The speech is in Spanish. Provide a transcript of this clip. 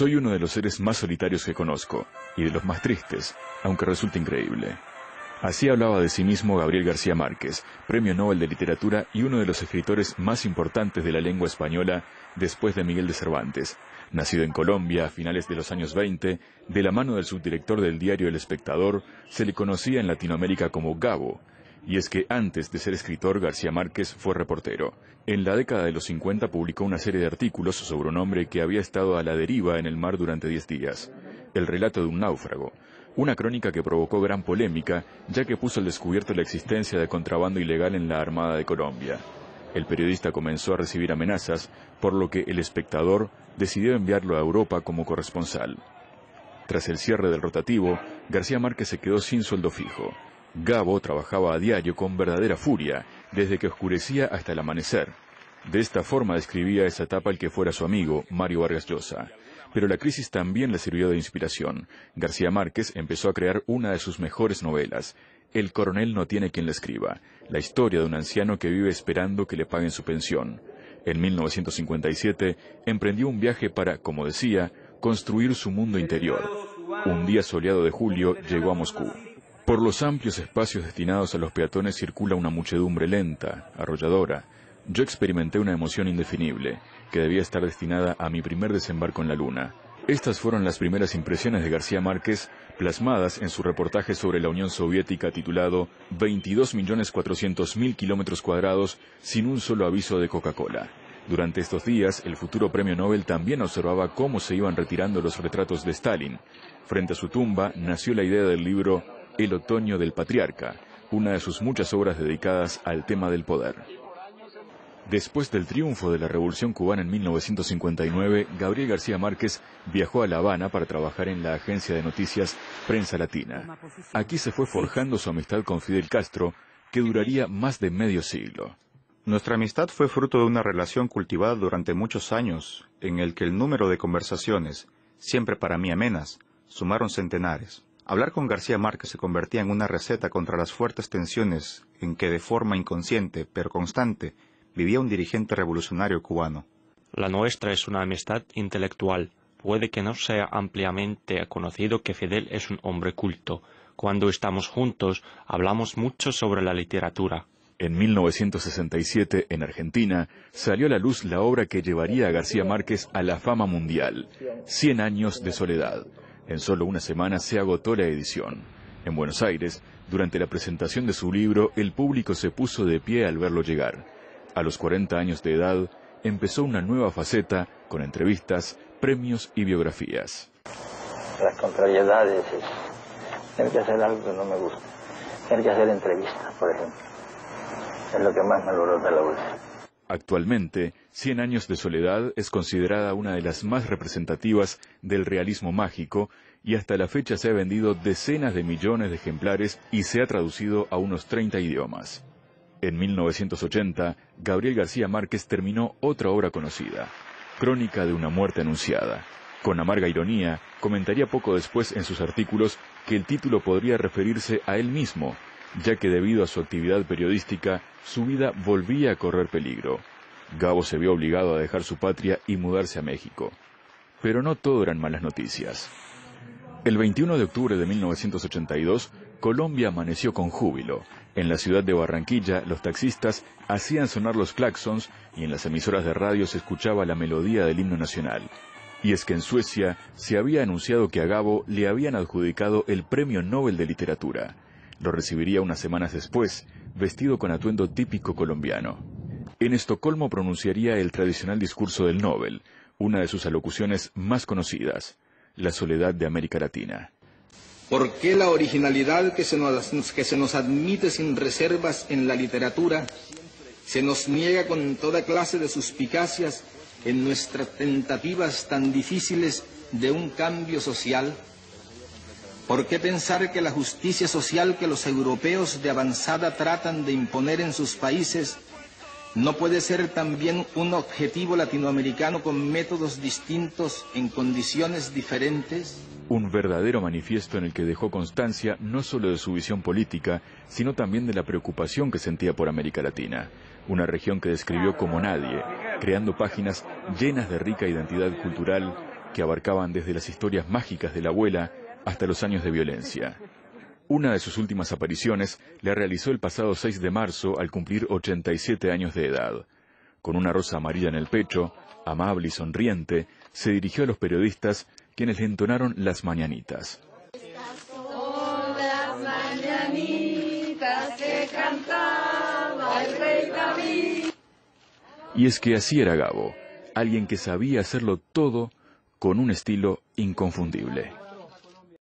Soy uno de los seres más solitarios que conozco, y de los más tristes, aunque resulte increíble. Así hablaba de sí mismo Gabriel García Márquez, Premio Nobel de Literatura y uno de los escritores más importantes de la lengua española después de Miguel de Cervantes. Nacido en Colombia a finales de los años 20, de la mano del subdirector del diario El Espectador, se le conocía en Latinoamérica como Gabo. Y es que antes de ser escritor, García Márquez fue reportero. En la década de los 50 publicó una serie de artículos sobre un hombre que había estado a la deriva en el mar durante 10 días. El relato de un náufrago. Una crónica que provocó gran polémica, ya que puso al descubierto la existencia de contrabando ilegal en la Armada de Colombia. El periodista comenzó a recibir amenazas, por lo que El Espectador decidió enviarlo a Europa como corresponsal. Tras el cierre del rotativo, García Márquez se quedó sin sueldo fijo. Gabo trabajaba a diario con verdadera furia, desde que oscurecía hasta el amanecer. De esta forma describía esa etapa el que fuera su amigo, Mario Vargas Llosa. Pero la crisis también le sirvió de inspiración. García Márquez empezó a crear una de sus mejores novelas, El coronel no tiene quien la escriba, la historia de un anciano que vive esperando que le paguen su pensión. En 1957 emprendió un viaje para, como decía, construir su mundo interior. Un día soleado de julio llegó a Moscú. Por los amplios espacios destinados a los peatones circula una muchedumbre lenta, arrolladora. Yo experimenté una emoción indefinible, que debía estar destinada a mi primer desembarco en la luna. Estas fueron las primeras impresiones de García Márquez, plasmadas en su reportaje sobre la Unión Soviética titulado 22.400.000 kilómetros cuadrados sin un solo aviso de Coca-Cola. Durante estos días, el futuro premio Nobel también observaba cómo se iban retirando los retratos de Stalin. Frente a su tumba nació la idea del libro El otoño del patriarca, una de sus muchas obras dedicadas al tema del poder. Después del triunfo de la Revolución Cubana en 1959, Gabriel García Márquez viajó a La Habana para trabajar en la agencia de noticias Prensa Latina. Aquí se fue forjando su amistad con Fidel Castro, que duraría más de medio siglo. Nuestra amistad fue fruto de una relación cultivada durante muchos años, en el que el número de conversaciones, siempre para mí amenas, sumaron centenares. Hablar con García Márquez se convertía en una receta contra las fuertes tensiones en que de forma inconsciente, pero constante, vivía un dirigente revolucionario cubano. La nuestra es una amistad intelectual. Puede que no sea ampliamente conocido que Fidel es un hombre culto. Cuando estamos juntos, hablamos mucho sobre la literatura. En 1967, en Argentina, salió a la luz la obra que llevaría a García Márquez a la fama mundial, 100 años de soledad. En solo una semana se agotó la edición. En Buenos Aires, durante la presentación de su libro, el público se puso de pie al verlo llegar. A los 40 años de edad, empezó una nueva faceta con entrevistas, premios y biografías. Las contrariedades es tener que hacer algo que no me gusta. Tener que hacer entrevistas, por ejemplo. Es lo que más me alborota la bolsa. Actualmente, 100 años de soledad es considerada una de las más representativas del realismo mágico y hasta la fecha se ha vendido decenas de millones de ejemplares y se ha traducido a unos 30 idiomas. En 1980, Gabriel García Márquez terminó otra obra conocida, Crónica de una muerte anunciada. Con amarga ironía, comentaría poco después en sus artículos que el título podría referirse a él mismo, ya que debido a su actividad periodística, su vida volvía a correr peligro. Gabo se vio obligado a dejar su patria y mudarse a México. Pero no todo eran malas noticias. El 21 de octubre de 1982, Colombia amaneció con júbilo. En la ciudad de Barranquilla, los taxistas hacían sonar los claxons y en las emisoras de radio se escuchaba la melodía del himno nacional. Y es que en Suecia se había anunciado que a Gabo le habían adjudicado el Premio Nobel de Literatura. Lo recibiría unas semanas después, vestido con atuendo típico colombiano. En Estocolmo pronunciaría el tradicional discurso del Nobel, una de sus alocuciones más conocidas, La soledad de América Latina. ¿Por qué la originalidad que se nos admite sin reservas en la literatura se nos niega con toda clase de suspicacias en nuestras tentativas tan difíciles de un cambio social? ¿Por qué pensar que la justicia social que los europeos de avanzada tratan de imponer en sus países no puede ser también un objetivo latinoamericano con métodos distintos en condiciones diferentes? Un verdadero manifiesto en el que dejó constancia no solo de su visión política, sino también de la preocupación que sentía por América Latina, una región que describió como nadie, creando páginas llenas de rica identidad cultural que abarcaban desde las historias mágicas de la abuela hasta los años de violencia. Una de sus últimas apariciones la realizó el pasado 6 de marzo al cumplir 87 años de edad. Con una rosa amarilla en el pecho, amable y sonriente, se dirigió a los periodistas, quienes le entonaron las mañanitas. Estas son las mañanitas que cantaba el rey David. Y es que así era Gabo, alguien que sabía hacerlo todo con un estilo inconfundible.